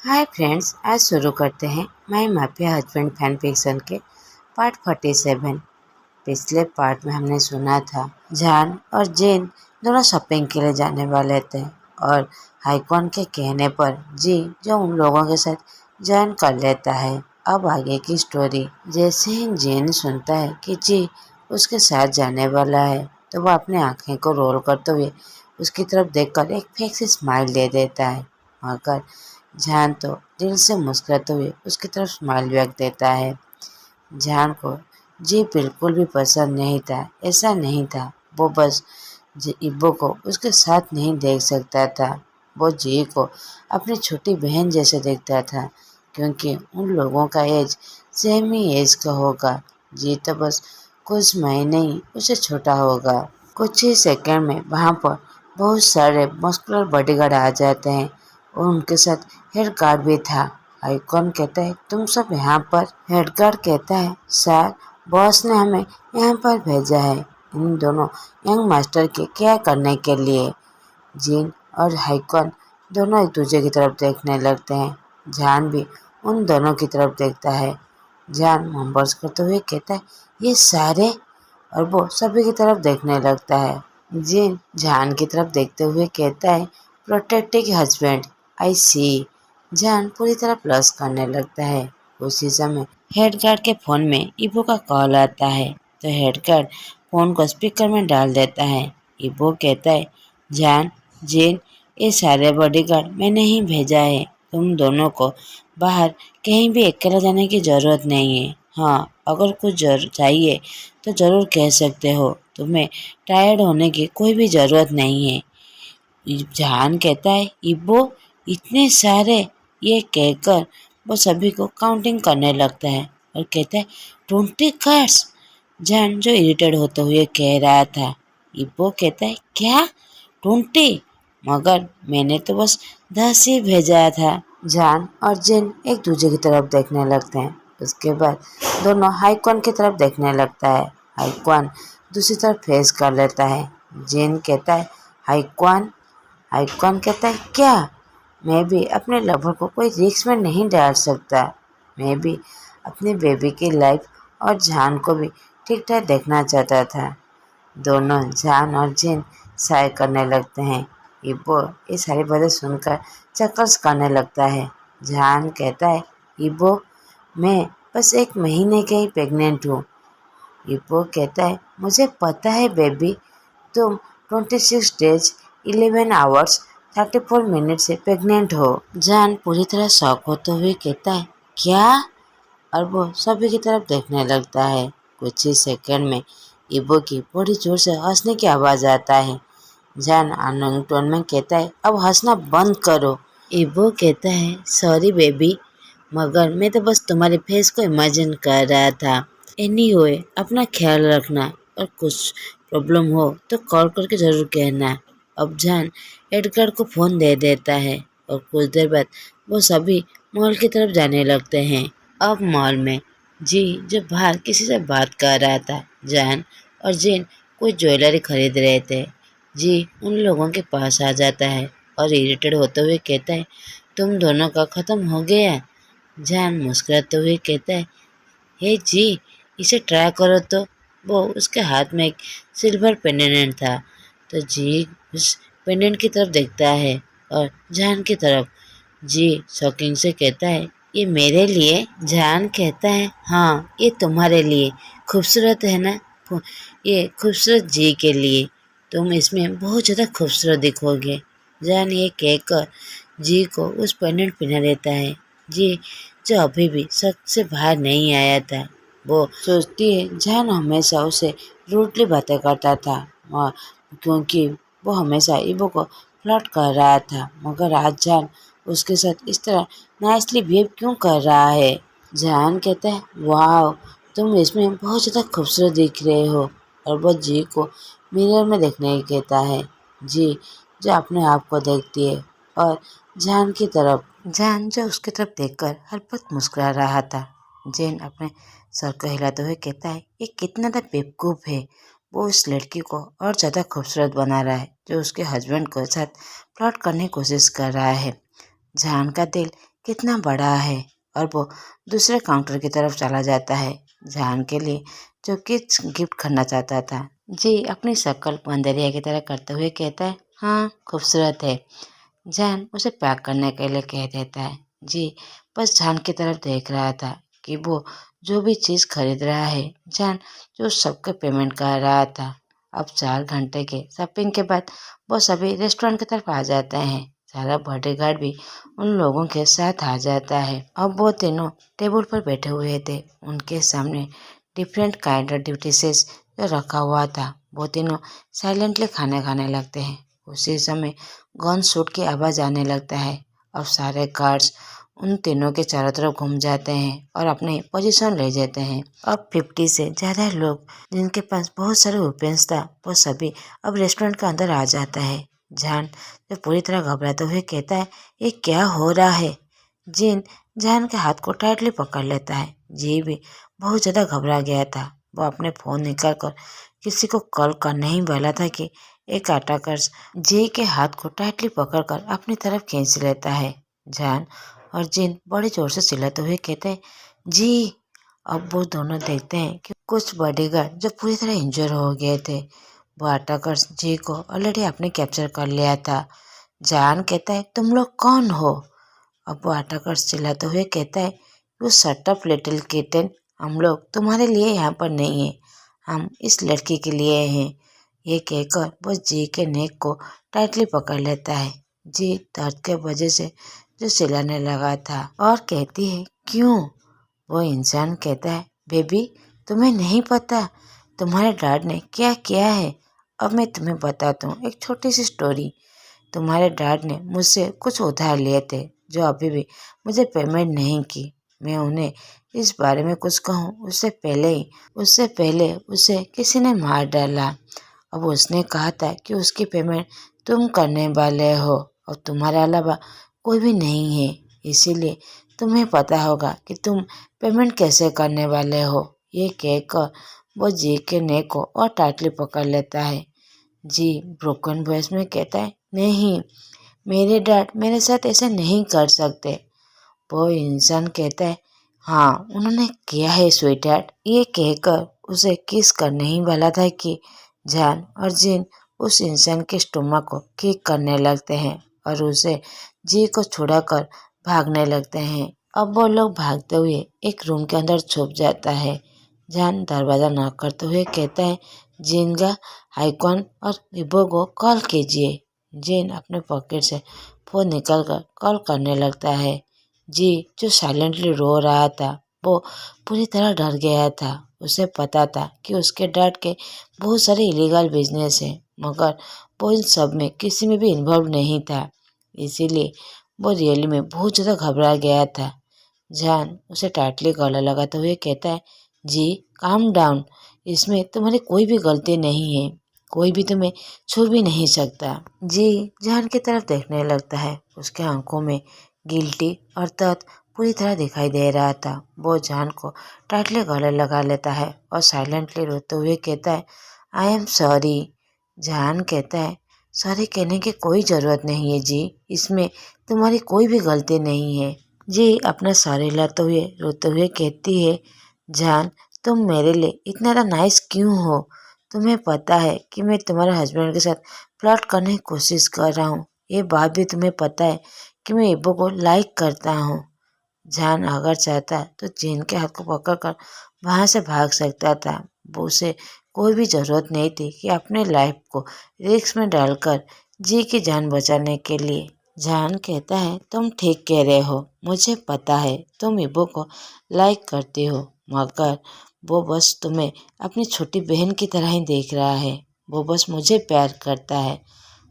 Hi friends, आज शुरू करते हैं my mafia husband fan fiction के पार्ट 47। पिछले पार्ट में हमने सुना था जान और जेन दोनों शॉपिंग के लिए जाने वाले थे और हाइकॉन के कहने पर जी जो उन लोगों के साथ ज्वाइन कर लेता है। अब आगे की स्टोरी। जैसे ही जेन सुनता है कि जी उसके साथ जाने वाला है तो वह अपनी आंखें को रोल करते हुए उसकी तरफ देखकर एक फेक सी स्माइल दे देता है, मगर जान तो दिल से मुस्कुराते हुए उसकी तरफ स्माइल व्यक्त देता है। जान को जी बिल्कुल भी पसंद नहीं था। ऐसा नहीं था, वो बस इब्बो को उसके साथ नहीं देख सकता था। वो जी को अपनी छोटी बहन जैसे देखता था, क्योंकि उन लोगों का एज सेम ही एज का होगा। जी तो बस कुछ महीने ही उससे छोटा होगा। कुछ ही सेकंड में वहाँ पर बहुत सारे मस्कुलर बॉडीगार्ड आ जाते हैं और उनके साथ हेड गार्ड भी था। आइकॉन कहता है तुम सब यहाँ पर। हेड गार्ड कहता है सर, बॉस ने हमें यहाँ पर भेजा है इन दोनों यंग मास्टर के केयर करने के लिए। जीन और हाइकॉन दोनों एक दूसरे की तरफ देखने लगते हैं। जान भी उन दोनों की तरफ देखता है। जान मोमबर्स करते हुए कहता है ये सारे, और वो सभी की तरफ देखने लगता है। जिन जान की तरफ देखते हुए कहता है प्रोटेक्टिंग हस्बैंड, आई सी। जान पूरी तरह प्लस करने लगता है। उसी समय हेड गार्ड के फोन में इबो का कॉल आता है तो हेड गार्ड फोन को स्पीकर में डाल देता है। इबो कहता है जान, जिन, ये सारे बॉडीगार्ड मैंने ही भेजा है। तुम दोनों को बाहर कहीं भी अकेला जाने की जरूरत नहीं है। हाँ, अगर कुछ चाहिए तो ज़रूर कह सकते हो। तुम्हें टायर्ड होने की कोई भी ज़रूरत नहीं है। जहान कहता है इब्बो इतने सारे, ये कहकर वो सभी को काउंटिंग करने लगता है और कहता है 20 कार्ड्स। जहान जो इरिटेट होते हुए कह रहा था, इब्बो कहता है क्या 20? मगर मैंने तो बस 10 ही भेजा था। जान और जिन एक दूसरे की तरफ देखने लगते हैं। उसके बाद दोनों हाइकॉन की तरफ देखने लगता है। हाइकॉन दूसरी तरफ फेस कर लेता है। जिन कहता है हाइकॉन। हाइकॉन कहता है क्या? मैं भी अपने लवर को कोई रिस्क में नहीं डाल सकता। मैं भी अपनी बेबी की लाइफ और जान को भी ठीक ठाक देखना चाहता था। दोनों जान और जिन साय करने लगते हैं। इब्बो ये सारी बातें सुनकर चक्कर्स करने लगता है। जान कहता है इब्बो मैं बस 1 महीने के ही प्रेग्नेंट हूँ। इब्बो कहता है मुझे पता है बेबी, तुम 26 डेज 11 आवर्स 34 मिनट से प्रेग्नेंट हो। जान पूरी तरह शॉक होते हुए कहता है क्या? और वो सभी की तरफ देखने लगता है। कुछ ही सेकंड में इबो की बड़ी जोर से हंसने की आवाज़ आता है। जान अनोइंग टोन में कहता है अब हंसना बंद करो। इबो कहता है सॉरी बेबी, मगर मैं तो बस तुम्हारे फेस को इमेजिन कर रहा था। एनीवे अपना ख्याल रखना और कुछ प्रॉब्लम हो तो कॉल करके ज़रूर कहना। अब जान एडगर को फ़ोन दे देता है और कुछ देर बाद वो सभी मॉल की तरफ जाने लगते हैं। अब मॉल में जी जो बाहर किसी से बात कर रहा था। जान और जिन कोई ज्वेलरी खरीद रहे थे। जी उन लोगों के पास आ जाता है और इरिटेट होते हुए कहता है तुम दोनों का ख़त्म हो गया? जान मुस्कुराते हुए कहता है हे जी इसे ट्राई करो तो। वो उसके हाथ में एक सिल्वर पेंडेंट था तो जी उस पेंडेंट की तरफ देखता है और जान की तरफ। जी शॉकिंग से कहता है ये मेरे लिए? जान कहता है हाँ ये तुम्हारे लिए। खूबसूरत है ना? ये खूबसूरत जी के लिए। तुम इसमें बहुत ज़्यादा खूबसूरत दिखोगे। जान ये कहकर जी को उस पेंडेंट पहना देता है। जी जो अभी भी शक से बाहर नहीं आया था। वो सोचती है जान हमेशा उसे रूडली बातें करता था क्योंकि वो हमेशा इबो को फ्लर्ट कर रहा था, मगर आज जान उसके साथ इस तरह नाइसली बिहेव क्यों कर रहा है। जान कहता है वाह तुम इसमें बहुत ज़्यादा खूबसूरत दिख रहे हो। और वो जी को मिरर में देखने की कहता है। जी जो अपने आप को देखती है और जान की तरफ। जान जो उसकी तरफ देखकर हल्पत मुस्कुरा रहा था। जैन अपने सर को हिलाते हुए कहता है ये कितना ज़्यादा बेवकूफ़ है। वो उस लड़की को और ज़्यादा खूबसूरत बना रहा है जो उसके हस्बैंड के साथ फ्लर्ट करने की कोशिश कर रहा है। जान का दिल कितना बड़ा है। और वो दूसरे काउंटर की तरफ चला जाता है जान के लिए जो किड्स गिफ्ट करना चाहता था। जी अपनी शक्ल बंदरिया की तरह करते हुए कहता है, हाँ खूबसूरत है। जान उसे पैक करने के लिए कह देता है। जी बस जान की तरफ देख रहा था कि वो जो भी चीज़ खरीद रहा है जान जो सबके पेमेंट कर रहा था। अब 4 घंटे के शॉपिंग के बाद वो सभी रेस्टोरेंट की तरफ आ जाते हैं। सारा बॉडीगार्ड भी उन लोगों के साथ आ जाता है। अब वो तीनों टेबल पर बैठे हुए थे। उनके सामने डिफरेंट काइंड ऑफ डिशेस जो रखा हुआ था। वो तीनों साइलेंटली खाने खाने लगते हैं। उसी समय गन शूट की आवाज़ आने लगता है। अब सारे गार्ड्स उन तीनों के चारों तरफ घूम जाते हैं और अपनी पोजीशन ले जाते हैं। अब 50 से ज़्यादा लोग जिनके पास बहुत सारे वेपन्स था वो सभी अब रेस्टोरेंट के अंदर आ जाता है। जान जो पूरी तरह घबराते हुए कहता है, ये क्या हो रहा है। जिन जान के हाथ को टाइटली पकड़ लेता है। जी भी बहुत ज़्यादा घबरा गया था। वो अपने फ़ोन निकाल कर किसी को कॉल करने ही वाला था कि एक अटैकर जी के हाथ को टाइटली पकड़कर अपनी तरफ खींच लेता है। जान और जिन बड़े जोर से चिल्लाते हुए कहते हैं, जी। अब वो दोनों देखते हैं कि कुछ बॉडीगार्ड जो पूरी तरह इंजर हो गए थे वो अटैकर्स जी को ऑलरेडी आपने कैप्चर कर लिया था। जान कहता है, तुम लोग कौन हो। अब वो अटैकर्स चिल्लाते हुए कहता है, you shut up little kitten, हम लोग तुम्हारे लिए यहाँ पर नहीं है, हम इस लड़की के लिए हैं। ये कहकर वो जी के नेक को टाइटली पकड़ लेता है। जी दर्द के वजह से जो चिल्लाने लगा था और कहती है, क्यों। वो इंसान कहता है, बेबी तुम्हें नहीं पता तुम्हारे डैड ने क्या किया है। अब मैं तुम्हें बताता हूँ एक छोटी सी स्टोरी। तुम्हारे डैड ने मुझसे कुछ उधार लिए थे जो अभी भी मुझे पेमेंट नहीं की। मैं उन्हें इस बारे में कुछ कहूँ उससे पहले उसे किसी ने मार डाला। अब उसने कहा था कि उसकी पेमेंट तुम करने वाले हो और तुम्हारे अलावा कोई भी नहीं है, इसीलिए तुम्हें पता होगा कि तुम पेमेंट कैसे करने वाले हो। ये कहकर वो जी के नेक को और टाइटली पकड़ लेता है। जी ब्रोकन वॉइस में कहता है, नहीं मेरे डैड मेरे साथ ऐसा नहीं कर सकते। वो इंसान कहता है, हाँ उन्होंने किया है स्वीट डैड। ये कहकर उसे किस करने ही वाला था कि जान और जिन उस इंसान के स्टोमक को किक करने लगते हैं और उसे जी को छुड़ाकर भागने लगते हैं। अब वो लोग भागते हुए एक रूम के अंदर छुप जाता है। जान दरवाज़ा नॉक करते हुए कहता है, जिन का आइकॉन और विभो को कॉल कीजिए। जिन अपने पॉकेट से फोन निकालकर कॉल करने लगता है। जी जो साइलेंटली रो रहा था वो पूरी तरह डर गया था। उसे पता था कि उसके डैड के बहुत सारे इलीगल बिजनेस हैं, मगर वो इन सब में किसी में भी इन्वॉल्व नहीं था, इसीलिए वो रियली में बहुत ज़्यादा घबरा गया था। जान उसे टाइटली गला लगाते हुए कहता है, जी काम डाउन, इसमें तुम्हारी कोई भी गलती नहीं है, कोई भी तुम्हें छू भी नहीं सकता। जी जान की तरफ देखने लगता है। उसके आंखों में गिल्टी और दर्द पूरी तरह दिखाई दे रहा था। वो जान को टाइटली गले लगा लेता है और साइलेंटली रोते हुए कहता है, आई एम सॉरी। जान कहता है, सॉरी कहने की कोई ज़रूरत नहीं है जी, इसमें तुम्हारी कोई भी गलती नहीं है। जी अपना सॉरी लाते हुए रोते हुए कहती है, जान तुम मेरे लिए इतना ज़्यादा नाइस क्यों हो। तुम्हें पता है कि मैं तुम्हारे हस्बैंड के साथ प्लॉट करने की कोशिश कर रहा हूँ। ये बात भी तुम्हें पता है कि मैं इब्बो को लाइक करता हूँ। जान अगर चाहता तो जिन के हाथ को पकड़कर वहाँ से भाग सकता था। वो उसे कोई भी ज़रूरत नहीं थी कि अपने लाइफ को रिस्क में डालकर जी की जान बचाने के लिए। जान कहता है, तुम ठीक कह रहे हो, मुझे पता है तुम इब्बो को लाइक करती हो, मगर वो बस तुम्हें अपनी छोटी बहन की तरह ही देख रहा है। वो बस मुझे प्यार करता है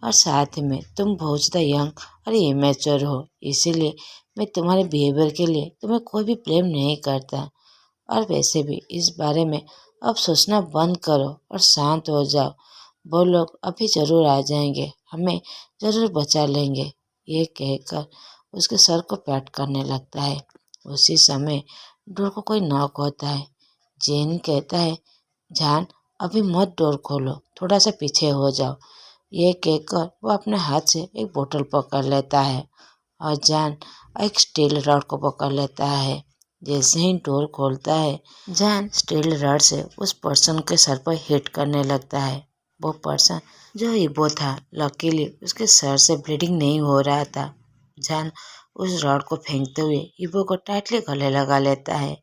और साथ में तुम बहुत ज़्यादा यंग और इमेच्योर हो, इसीलिए मैं तुम्हारे बिहेवियर के लिए तुम्हें कोई भी ब्लेम नहीं करता। और वैसे भी इस बारे में अब सोचना बंद करो और शांत हो जाओ। वो लोग अभी ज़रूर आ जाएंगे, हमें ज़रूर बचा लेंगे। ये कहकर उसके सर को पैट करने लगता है। उसी समय डोर को कोई नॉक होता है। जेन कहता है, जान अभी मत डोर खोलो, थोड़ा सा पीछे हो जाओ। ये कहकर वो अपने हाथ से एक बोतल पकड़ लेता है और जान एक स्टील रॉड को पकड़ लेता है। जैसे ही डोर खोलता है, जान स्टील रॉड से उस पर्सन के सर पर हिट करने लगता है। वो पर्सन जो इबो था, लकीली उसके सर से ब्लीडिंग नहीं हो रहा था। जान उस रॉड को फेंकते हुए इबो को टाइटली गले लगा लेता है।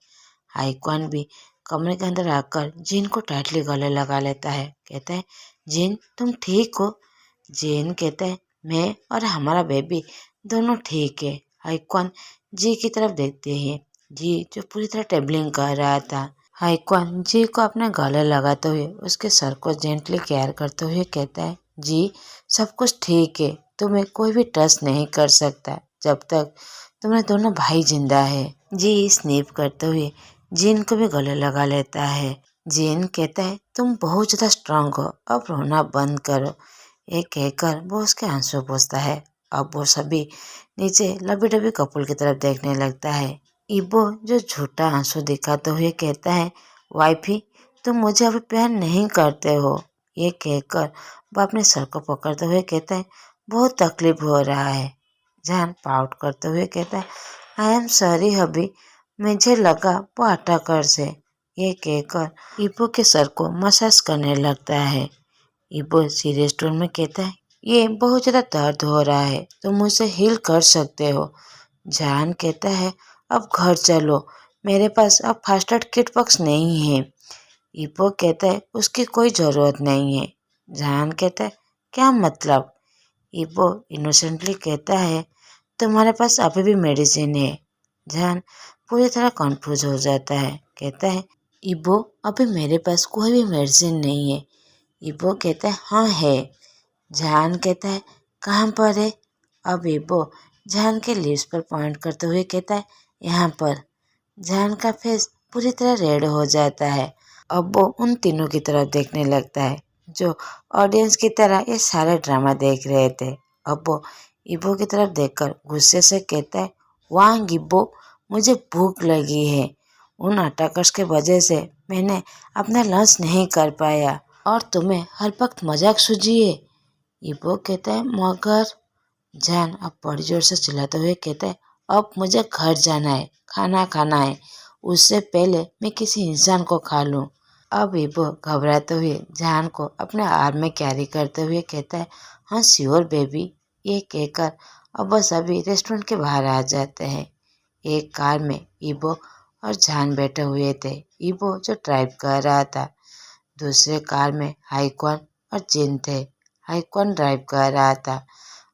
हाईक्वान भी कमरे के अंदर आकर जिन को टाइटली गले लगा लेता है। कहता है, जिन तुम ठीक हो? जिन कहता है, मैं और हमारा बेबी दोनों ठीक है। हाईक्वान जी की तरफ देखते हैं। जी जो पूरी तरह टेबलिंग कर रहा था। हाईक्वान जी को अपने गले लगाते हुए उसके सर को जेंटली केयर करते हुए कहता है, जी सब कुछ ठीक है, तुम्हें कोई भी टच नहीं कर सकता जब तक तुम्हारे दोनों भाई जिंदा है। जी स्नीप करते हुए जिन को भी गले लगा लेता है। जिन कहता है, तुम बहुत ज्यादा स्ट्रांग हो, अब रोना बंद करो। ये कहकर वो उसके आंसू पोंछता है। अब वो सभी नीचे लबी डबी कपल की तरफ देखने लगता है। इबो जो झूठा आंसू दिखाते हुए कहता है, वाइफी तुम मुझे अभी प्यार नहीं करते हो। ये कहकर वो अपने सर को पकड़ते हुए कहता है, बहुत तकलीफ हो रहा है। जान पाउट करते हुए कहता है, आई एम सॉरी हबी, मुझे लगा वो अटैकर से। ये कहकर इबो के सर को मसाज करने लगता है। इबो सीरियस टोन में कहता है, ये बहुत ज्यादा दर्द हो रहा है, तुम मुझे हील कर सकते हो। जान कहता है, अब घर चलो, मेरे पास अब फर्स्ट एड किट बॉक्स नहीं है। इबो कहता है, उसकी कोई जरूरत नहीं है। जान कहता है, क्या मतलब? इबो इनोसेंटली कहता है, तुम्हारे पास अभी भी मेडिसिन है। जान पूरी तरह कंफ्यूज हो जाता है। कहता है, इबो अभी मेरे पास कोई भी मेडिसिन नहीं है। इबो कहता है, हाँ है। जान कहता है, कहाँ पर है? अब इबो जान के लिप्स पर पॉइंट करते हुए कहता है, यहाँ पर। जान का फेस पूरी तरह रेड हो जाता है। अब वो उन तीनों की तरफ देखने लगता है जो ऑडियंस की तरह ये सारे ड्रामा देख रहे थे। अब वो इबो की तरफ देखकर गुस्से से कहता है, वाह इबो, मुझे भूख लगी है। उन अटैकर्स के वजह से मैंने अपना लंच नहीं कर पाया और तुम्हें हर वक्त मजाक सूझी है। इबो कहता है, मगर। जान अब बड़ी जोर से चिल्लाते हुए कहता है, अब मुझे घर जाना है, खाना खाना है, उससे पहले मैं किसी इंसान को खा लूं। अब इबो घबराते हुए जान को अपने आर्म में कैरी करते हुए कहता है, हाँ श्योर बेबी। ये कहकर अब बस अभी रेस्टोरेंट के बाहर आ जाते हैं। एक कार में इबो और जान बैठे हुए थे। इबो जो ड्राइव कर रहा था, दूसरे कार में हाईक्वान और जिन थे। हाईक्वान ड्राइव कर रहा था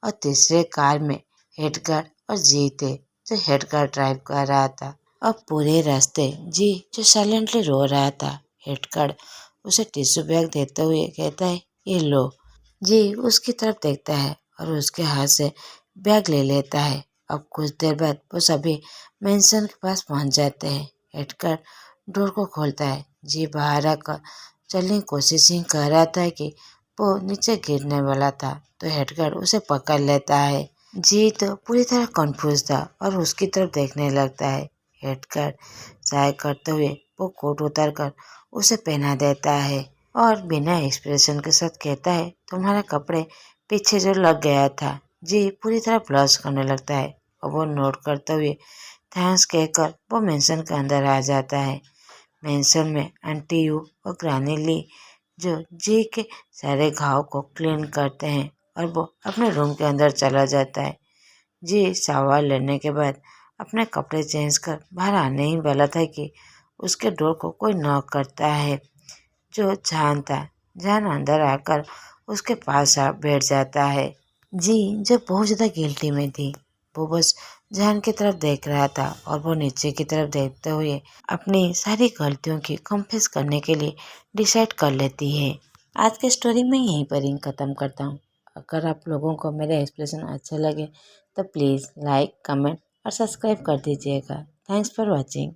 और तीसरे कार में हेडगार्ड और जी थे जो हेडगार्ड ड्राइव कर रहा था। अब पूरे रास्ते जी जो साइलेंटली रो रहा था। हेडगार्ड उसे टिश्यू बैग देते हुए कहता है, ये लो। जी उसकी तरफ देखता है और उसके हाथ से बैग ले लेता है। अब कुछ देर बाद वो सभी मेंशन के पास पहुंच जाते हैं। हेडगार्ड डोर को खोलता है। जी बाहर आकर चलने की कोशिश ही कर रहा था कि वो नीचे गिरने वाला था तो हेडगार्ड उसे पकड़ लेता है। जी तो पूरी तरह कंफ्यूज था और उसकी तरफ देखने लगता है। हेडगार्ड ट्राई करते हुए वो कोट उतार कर उसे पहना देता है और बिना एक्सप्रेशन के साथ कहता है, तुम्हारे कपड़े पीछे जो लग गया था। जी पूरी तरह ब्लश करने लगता है और वो नोट करते हुए थैंक्स कहकर वो मेंशन के अंदर आ जाता है। मेंशन में आंटी यू और ग्रानी ली जो जी के सारे घाव को क्लीन करते हैं और वो अपने रूम के अंदर चला जाता है। जी शावर लेने के बाद अपने कपड़े चेंज कर बाहर आने ही वाला था कि उसके डोर को कोई नॉक करता है जो जान था। जान अंदर आकर उसके पास आ बैठ जाता है। जी जो बहुत ज़्यादा गिल्टी में थी, वो बस जान की तरफ देख रहा था और वो नीचे की तरफ देखते हुए अपनी सारी गलतियों की कन्फेस करने के लिए डिसाइड कर लेती है। आज के स्टोरी में यहीं पर ही ख़त्म करता हूँ। अगर आप लोगों को मेरे एक्सप्लेनेशन अच्छे लगे तो प्लीज़ लाइक, कमेंट और सब्सक्राइब कर दीजिएगा। Thanks for watching.